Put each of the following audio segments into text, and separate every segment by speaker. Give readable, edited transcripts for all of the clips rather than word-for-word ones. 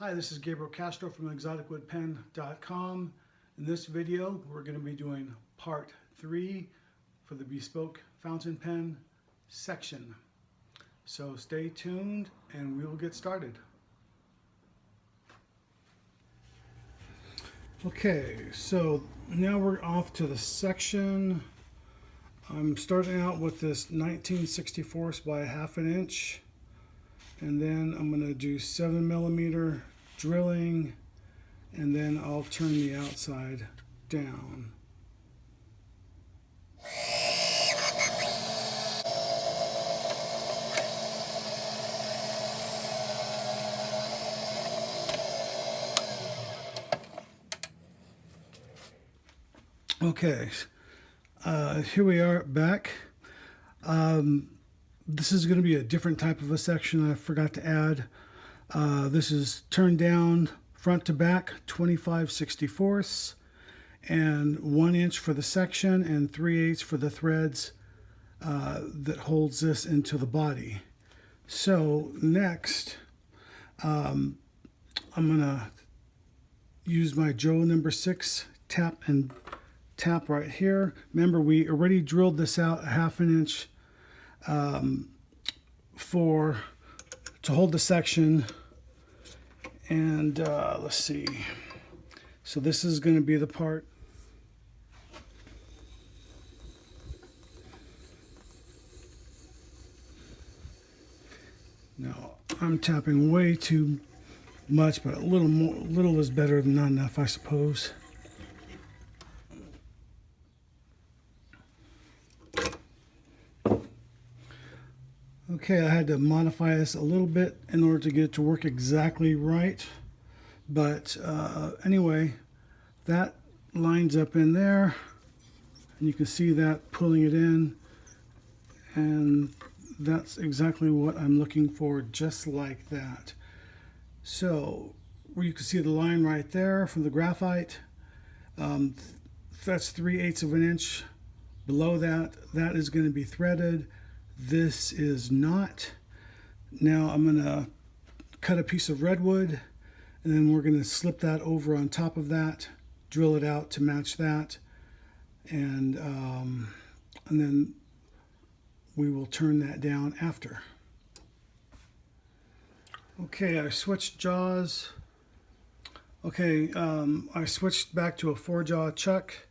Speaker 1: Hi, this is Gabriel Castro from exoticwoodpen.com. In this video, we're going to be doing part 3 for the bespoke fountain pen section. So stay tuned and we will get started. Okay, so now we're off to the section. I'm starting out with this 19/64 by 1/2 inch. And then I'm going to do 7mm drilling, and then I'll turn the outside down. Okay, here we are back. This is going to be a different type of a section I forgot to add. This is turned down front to back 25/64 and 1 inch for the section and 3/8 for the threads that holds this into the body. So next I'm gonna use my Joe number 6 tap and tap right here. Remember, we already drilled this out 1/2 inch to hold the section, and let's see, so this is going to be the part. Now I'm tapping way too much, but a little more, little is better than not enough, I suppose. Okay, I had to modify this a little bit in order to get it to work exactly right. But anyway, that lines up in there. And you can see that pulling it in. And that's exactly what I'm looking for, just like that. So you can see the line right there from the graphite. That's 3/8 of an inch. Below that, that is going to be threaded. This is not. Now I'm going to cut a piece of redwood, and then we're going to slip that over on top of that, drill it out to match that, and then we will turn that down after. Okay, I switched jaws. Okay, I switched back to a 4-jaw chuck.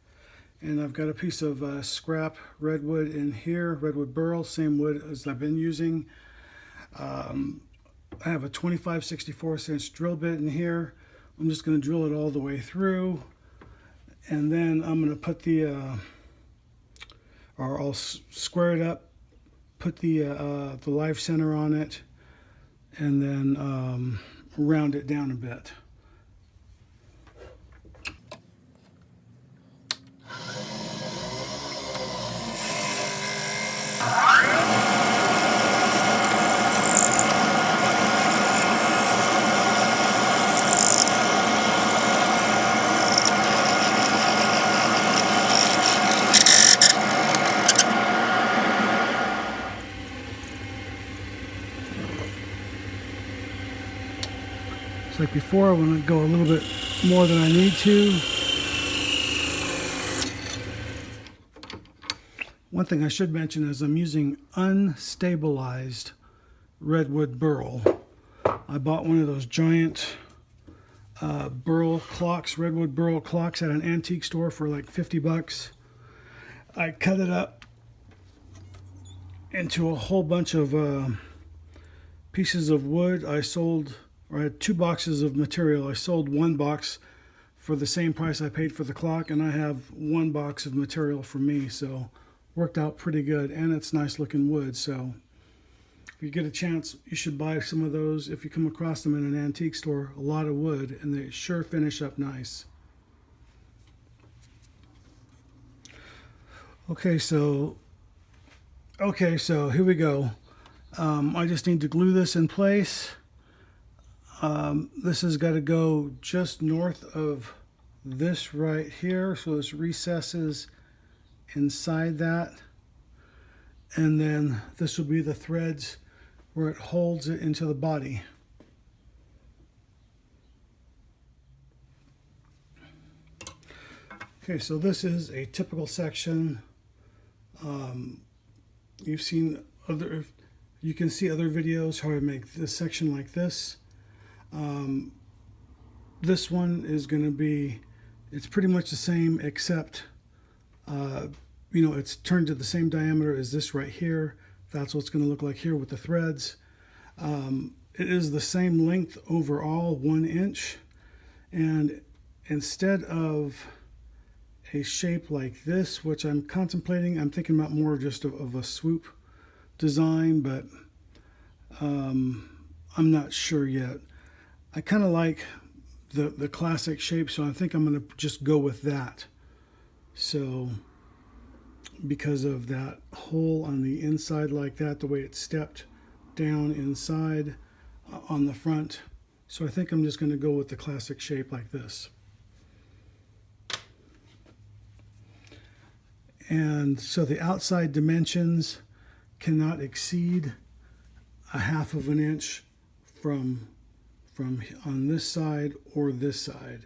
Speaker 1: And I've got a piece of scrap redwood in here, Redwood Burl, same wood as I've been using. I have a 25/64 inch drill bit in here. I'm just going to drill it all the way through. And then I'm going to put the, or I'll square it up, put the live center on it, and then round it down a bit. Like before, I want to go a little bit more than I need to. One thing I should mention is I'm using unstabilized Redwood Burl. I bought one of those giant Burl clocks, Redwood Burl clocks at an antique store for like 50 bucks. I cut it up into a whole bunch of pieces of wood. I had 2 boxes of material. I sold 1 box for the same price I paid for the clock, and I have 1 box of material for me, so worked out pretty good, and it's nice looking wood. So if you get a chance, you should buy some of those if you come across them in an antique store. A lot of wood, and they sure finish up nice. Okay, so here we go. I just need to glue this in place. This has got to go just north of this right here, so this recesses inside that, and then this will be the threads where it holds it into the body. Okay, so this is a typical section. You've seen other, you can see other videos how I make this section like this. This one is going to be, it's pretty much the same except, you know, it's turned to the same diameter as this right here. That's what it's going to look like here with the threads. It is the same length overall, 1 inch. And instead of a shape like this, which I'm contemplating, I'm thinking about more just of a swoop design, but I'm not sure yet. I kind of like the classic shape, so I think I'm going to just go with that. So because of that hole on the inside like that, the way it's stepped down inside on the front. So I think I'm just going to go with the classic shape like this. And so the outside dimensions cannot exceed 1/2 of an inch from on this side or this side.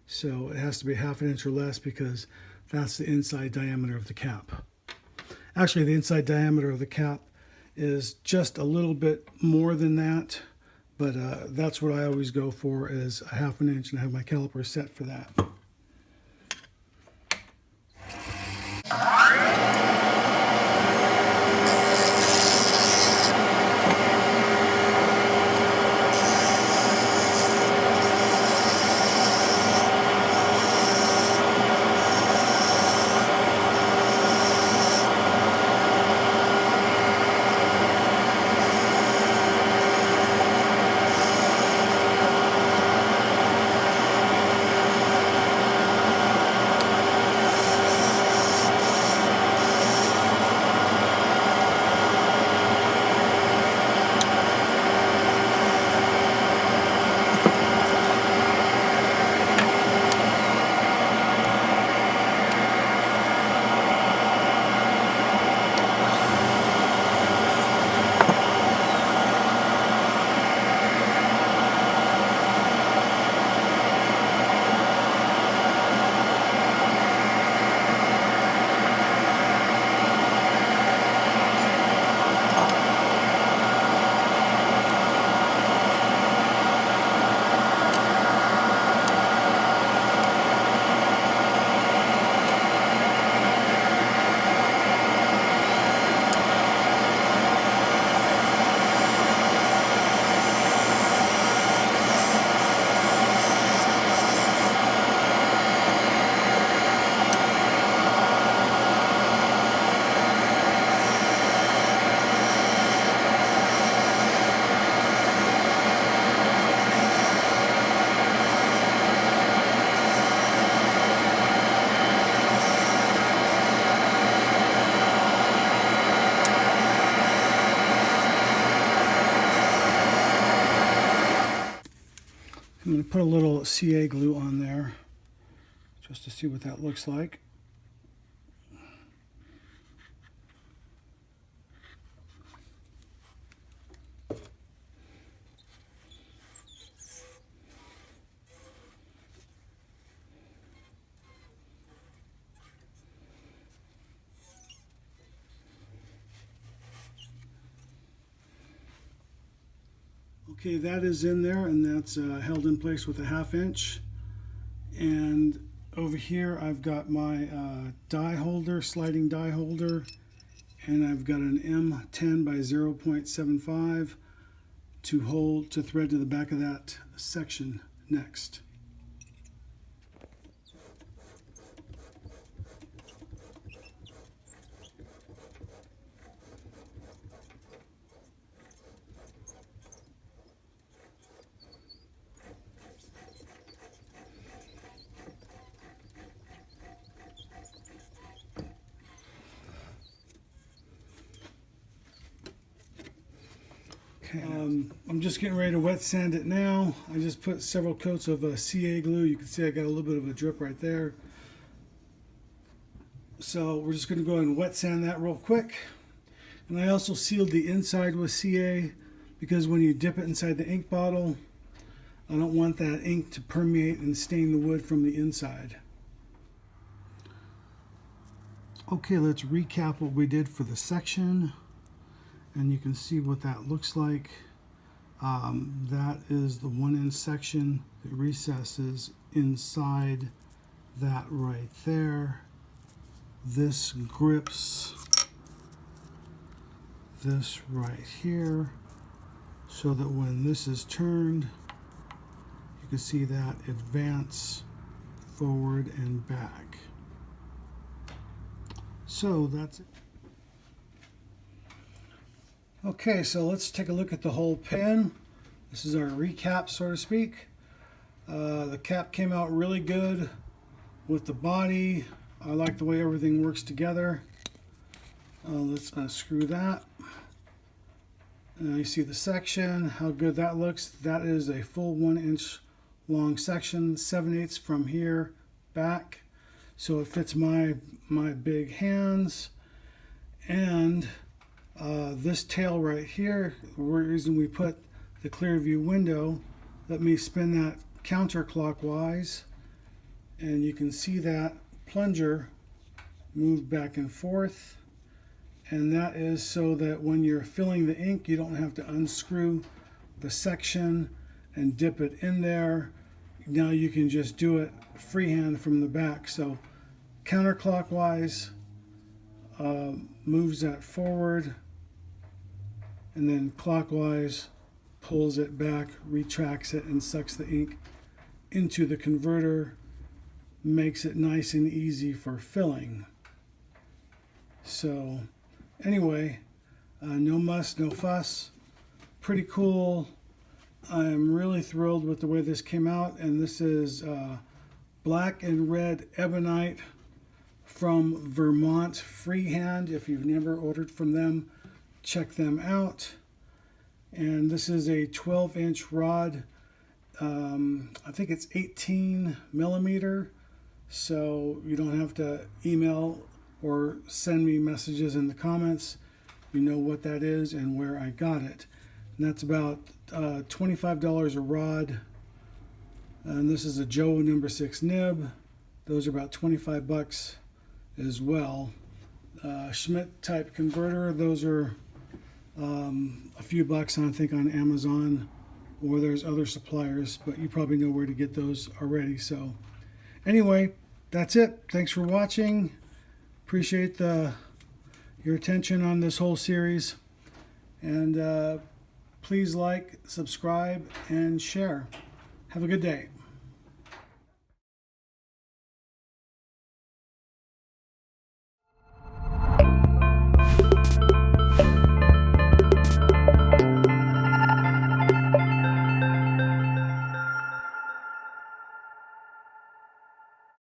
Speaker 1: So it has to be 1/2 an inch or less because that's the inside diameter of the cap. Actually, the inside diameter of the cap is just a little bit more than that, but that's what I always go for, is 1/2 an inch, and I have my caliper set for that. I'm going to put a little CA glue on there just to see what that looks like. Okay, that is in there, and that's held in place with a 1/2 inch. And over here I've got my die holder, sliding die holder, and I've got an M10 by 0.75 to thread to the back of that section next. I'm just getting ready to wet sand it now. I just put several coats of CA glue. You can see I got a little bit of a drip right there. So we're just going to go ahead and wet sand that real quick. And I also sealed the inside with CA because when you dip it inside the ink bottle, I don't want that ink to permeate and stain the wood from the inside. Okay, let's recap what we did for the section, and you can see what that looks like. That is the 1-inch section that recesses inside that right there. This grips this right here, so that when this is turned, you can see that advance forward and back. So that's it. Okay, so let's take a look at the whole pen. This is our recap, so to speak. The cap came out really good with the body. I like the way everything works together. Let's unscrew that. You see the section, how good that looks. That is a full 1-inch long section, 7/8 from here back. So it fits my big hands. And this tail right here, the reason we put the clear view window, let me spin that counterclockwise, and you can see that plunger move back and forth. And that is so that when you're filling the ink, you don't have to unscrew the section and dip it in there. Now you can just do it freehand from the back. So counterclockwise moves that forward, and then clockwise pulls it back, retracts it, and sucks the ink into the converter. Makes it nice and easy for filling. So anyway, no muss, no fuss. Pretty cool. I'm really thrilled with the way this came out, and this is black and red ebonite from Vermont Freehand. If you've never ordered from them, check them out. And this is a 12-inch rod. I think it's 18 millimeter, so you don't have to email or send me messages in the comments. You know what that is and where I got it. And that's about $25 a rod. And this is a Joe number 6 nib. Those are about 25 bucks as well. Schmidt type converter, those are a few bucks, I think, on Amazon, or there's other suppliers, but you probably know where to get those already. So anyway, that's it. Thanks for watching. Appreciate your attention on this whole series, and please like, subscribe, and share. Have a good day.